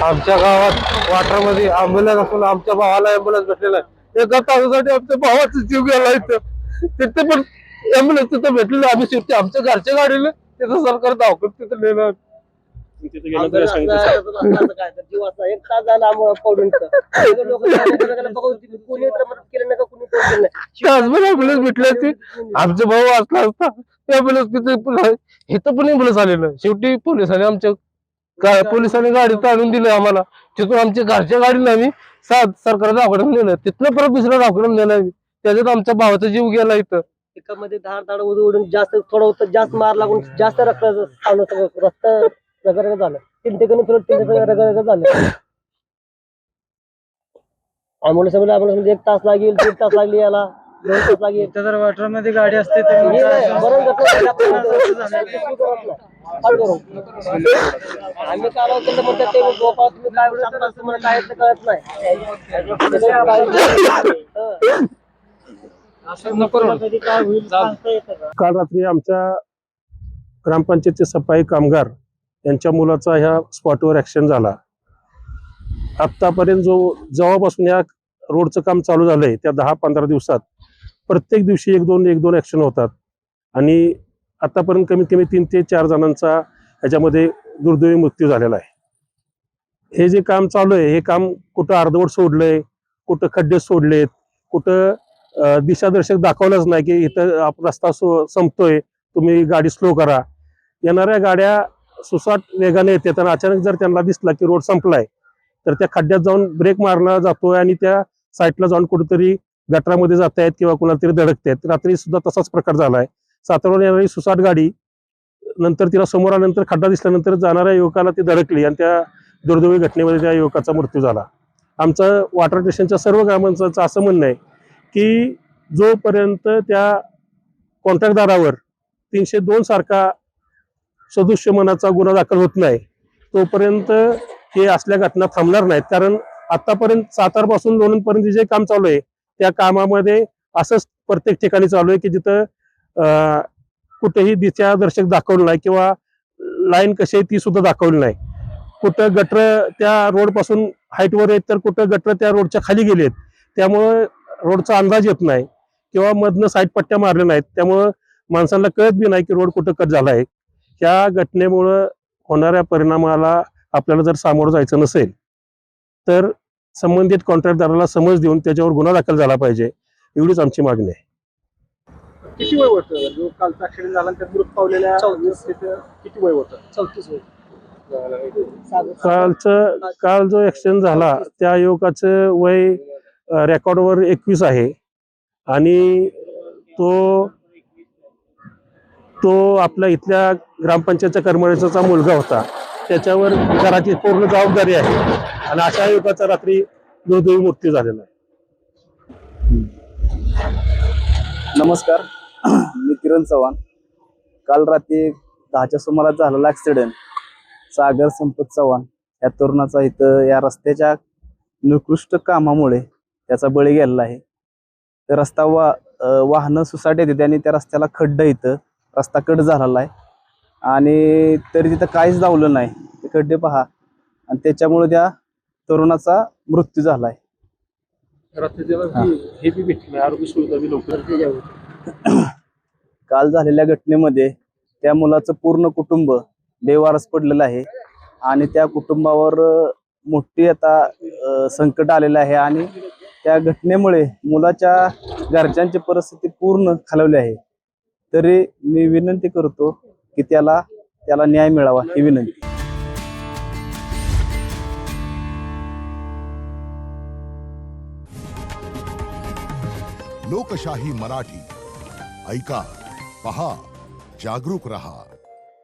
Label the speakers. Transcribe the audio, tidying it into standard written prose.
Speaker 1: आमच्या गावात वाटरमध्ये ॲम्ब्युलन्स असून आमच्या भावाला ॲम्ब्युलन्स भेटलेला आहे। एका तासासाठी आमच्या भावाचा जीव गेला इथं। तिथे पण ॲम्ब्युलन्स तिथे भेटलेलं, आम्ही शेवटी आमच्या घरच्या गाडीने तिथं सरकार दवाखान्यात तिथे नेलं।
Speaker 2: तिथे गेल्यानंतर काय जीव असा 1 तास झाला पडून लोक कोणी मदत केलं नाही का कोणी केलं नाही।
Speaker 1: ॲम्ब्युलन्स भेटल्याची आमचे भाऊ असला असता ॲम्ब्युलन्स तिथे इथं पण ॲम्ब्युलन्स आलेलं। शेवटी पोलिसांनी गाडीत आणून दिलं आम्हाला। तिथून आमच्या घरच्या गाडीने आम्ही सरकार दवाखान्यात नेलं, तिथनं परत दुसऱ्या दवाखान्यात नेलं आम्ही। त्याच्यात आमच्या भावाचा जीव गेला इथं।
Speaker 2: एकामध्ये धाड उडून जास्त थोडं होतं, जास्त मार लागून जास्त रक्त रस्ता रगरग झालं। 3 ठिकाणी रगरग झालं। ॲम्ब्युलन्स 1 तास लागेल, 1.5 तास लागली याला, 2 तास लागेल।
Speaker 3: इथं जर वाटरमध्ये गाडी असते तर
Speaker 2: आम्ही काल केलं म्हणतात ते गोपाळ तुम्ही काय सांगता तुम्हाला काय कळत नाही।
Speaker 4: काल रात्री आमच्या ग्रामपंचायतचे सफाई कामगार यांच्या मुलाचा ह्या स्पॉटवर ऍक्सिडेंट झाला। आतापर्यंत जेव्हापासून या रोडचं काम चालू झालंय त्या 10-15 दिवसात प्रत्येक दिवशी 1-2 ऍक्सिडेंट होतात आणि आतापर्यंत कमीत कमी 3 ते 4 जणांचा ह्याच्यामध्ये दुर्दैवी मृत्यू झालेला आहे। हे जे काम चालू आहे हे काम कुठं अर्धवट सोडलंय, कुठं खड्डे सोडलेत, कुठं दिशादर्शक दाखवलंच नाही की इथं रस्ता संपतोय, तुम्ही गाडी स्लो करा। येणाऱ्या गाड्या सुसाट वेगाने येतात आणि अचानक जर त्यांना दिसला की रोड संपलाय तर त्या खड्ड्यात जाऊन ब्रेक मारला जातोय आणि त्या साईडला जाऊन कुठेतरी गटारामध्ये जात आहेत किंवा कुणाला तरी धडकतायत। रात्री सुद्धा तसाच प्रकार झालाय। सातारावरून येणारी सुसाट गाडी नंतर तिला समोर आल्यानंतर खड्डा दिसल्यानंतर जाणाऱ्या युवकाला ती धडकली आणि त्या दुर्दैवी घटनेमध्ये त्या युवकाचा मृत्यू झाला। आमचं वॉटर स्टेशनच्या सर्व ग्रामस्थांचं असं म्हणणं आहे की जोपर्यंत त्या कॉन्ट्रॅक्टदारावर 302 सारखा सदुष्य मनाचा गुन्हा दाखल होत नाही तोपर्यंत हे असल्या घटना थांबणार नाहीत। कारण आतापर्यंत सातारपासून लोणंदपर्यंत जे काम चालू आहे त्या कामामध्ये असंच प्रत्येक ठिकाणी चालू आहे की जिथं कुठेही दिशादर्शक दाखवलं नाही किंवा लाईन कशी आहे ती सुद्धा दाखवली नाही। कुठं गटर त्या रोड पासून हाईटवर आहेत तर कुठं गटर त्या रोडच्या खाली गेलेत, त्यामुळे रोडचा अंदाज येत नाही किंवा मधनं साईड पट्ट्या मारल्या नाहीत, त्यामुळं माणसांना कळत बी नाही की रोड कुठं कट झाला आहे। ह्या घटनेमुळं होणाऱ्या परिणामाला आपल्याला जर सामोरं जायचं नसेल तर संबंधित कॉन्ट्रॅक्टदाराला समज देऊन त्याच्यावर गुन्हा दाखल झाला पाहिजे, एवढीच आमची मागणी आहे।
Speaker 5: किती वय होतं जो कालचा ऍक्सिडेंट झाला त्या मृत पावलेल्या किती वय होतं?
Speaker 2: 34 वय।
Speaker 4: काल जो ऍक्सिडेंट झाला त्या युवकाचं वय रेकॉर्डवर 21 आहे आणि तो आपल्या इथल्या ग्रामपंचायतच्या कर्मचाऱ्याचा मुलगा होता। त्याच्यावर घराची पूर्ण जबाबदारी आहे आणि अशा युवकाचा रात्री दुर्दैवी मृत्यू झालेला आहे।
Speaker 6: नमस्कार, मी किरण चव्हाण। काल रात्री 10च्या सुमारास झालेला ऍक्सिडेंट सागर संपत चव्हाण या तरुणाचा इथं या रस्त्याच्या निकृष्ट कामामुळे त्याचा बळी गेलेला आहे। तर रस्ता वाहनं सुसाट येते आणि त्या रस्त्याला खड्डा इथं रस्ता कट झालेला आहे आणि तरी तिथं काहीच दावलं नाही, ते खड्डे पहा, आणि त्याच्यामुळे त्या तरुणाचा मृत्यू झालाय। काल झालेल्या घटनेमध्ये त्या मुलाचं पूर्ण कुटुंब बेवारस पडलेलं आहे आणि त्या कुटुंबावर मोठी आता संकट आलेलं आहे आणि त्या घटनेमुळे मुलाच्या घरच्यांची परिस्थिती पूर्ण खालावली आहे। तरी मी विनंती करतो की त्याला न्याय मिळावा ही विनंती।
Speaker 7: लोकशाही मराठी ऐका, पहा, जागरूक रहा।